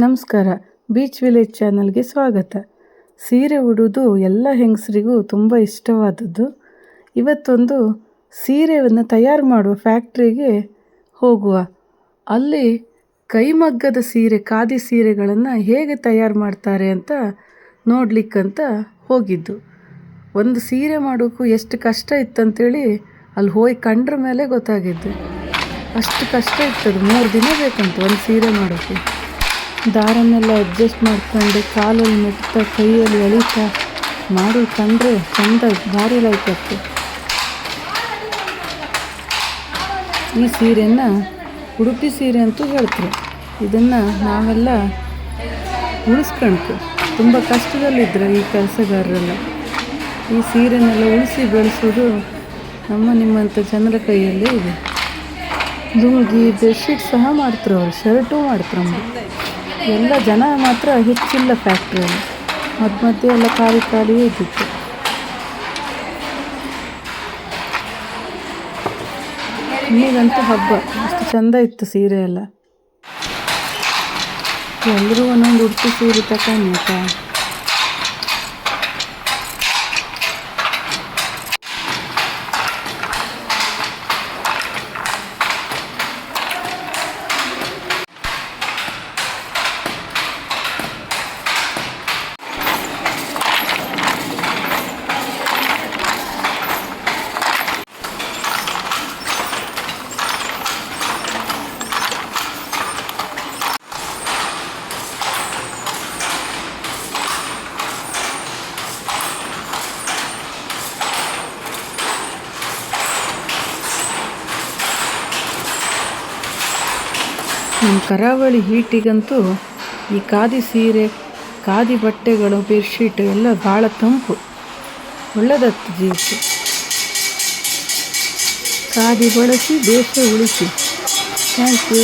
ನಮಸ್ಕಾರ. Beach village ಚಾನಲ್ಗೆ ಸ್ವಾಗತ. ಸೀರೆ ಉಡೋದು ಎಲ್ಲ ಹೆಂಗಸರಿಗೂ ತುಂಬ ಇಷ್ಟವಾದದ್ದು. ಇವತ್ತೊಂದು ಸೀರೆಯನ್ನು ತಯಾರು ಮಾಡುವ ಫ್ಯಾಕ್ಟ್ರಿಗೆ ಹೋಗುವ. ಅಲ್ಲಿ ಕೈಮಗ್ಗದ ಸೀರೆ, ಖಾದಿ ಸೀರೆಗಳನ್ನು ಹೇಗೆ ತಯಾರು ಮಾಡ್ತಾರೆ ಅಂತ ನೋಡಲಿಕ್ಕಂತ ಹೋಗಿದ್ದು. ಒಂದು ಸೀರೆ ಮಾಡೋಕ್ಕೂ ಎಷ್ಟು ಕಷ್ಟ ಇತ್ತಂತೇಳಿ ಅಲ್ಲಿ ಹೋಗಿ ಕಂಡ್ರ ಮೇಲೆ ಗೊತ್ತಾಗಿದ್ದು. ಅಷ್ಟು ಕಷ್ಟ ಇರ್ತದೆ, 3 ದಿನ ಬೇಕಂತ ಒಂದು ಸೀರೆ ಮಾಡೋಕ್ಕೆ. ದಾರನ್ನೆಲ್ಲ ಅಡ್ಜಸ್ಟ್ ಮಾಡ್ಕೊಂಡು ಕಾಲಲ್ಲಿ ಮೆಟ್ತಾ ಕೈಯಲ್ಲಿ ಎಳಿತಾ ಮಾಡಿ ಕಂಡ್ರೆ ಚಂದ, ಭಾರಿ ಲೈಕತ್ತು. ಈ ಸೀರೆನ ಉಡುಪಿ ಸೀರೆ ಅಂತೂ ಹೇಳ್ತಾರೆ. ಇದನ್ನು ನಾವೆಲ್ಲ ಉಳಿಸ್ಕೊಳ್ತು. ತುಂಬ ಕಷ್ಟದಲ್ಲಿದ್ದರು ಈ ಕೆಲಸಗಾರರೆಲ್ಲ. ಈ ಸೀರೆನೆಲ್ಲ ಉಳಿಸಿ ಬೆಳೆಸೋದು ನಿಮ್ಮಂಥ ಜನರ ಕೈಯಲ್ಲೇ ಇದೆ. ಲುಂಗಿ, ಬೆಡ್ಶೀಟ್ ಸಹ ಮಾಡ್ತಾರೆ ಅವರು, ಶರ್ಟು ಮಾಡ್ತಾರೆ. ಎಲ್ಲ ಜನ ಮಾತ್ರ ಹೆಚ್ಚಿಲ್ಲ ಫ್ಯಾಕ್ಟ್ರಿಯಲ್ಲಿ. ಮಧ್ಯೆ ಎಲ್ಲ ಖಾಲಿಯೇ ಇದ್ದಿತ್ತು. ಈಗಂತೂ ಹಬ್ಬ, ಅಷ್ಟು ಚೆಂದ ಇತ್ತು ಸೀರೆ ಎಲ್ಲ. ಎಲ್ಲರೂ ಒಂದೊಂದು ಉಡುಪಿ ಸೀರೆ ತಗೊಂಡ್ತಾ. ನಮ್ಮ ಕರಾವಳಿ ಹೀಟಿಗಂತೂ ಈ ಖಾದಿ ಸೀರೆ, ಖಾದಿ ಬಟ್ಟೆಗಳು, ಬೆಡ್ಶೀಟ್ ಎಲ್ಲ ಭಾಳ ತಂಪು, ಒಳ್ಳೆದತ್ತು ಜೀವಕ್ಕೆ. ಖಾದಿ ಬಳಸಿ ದೇಶ ಉಳಿಸಿ. Thank you.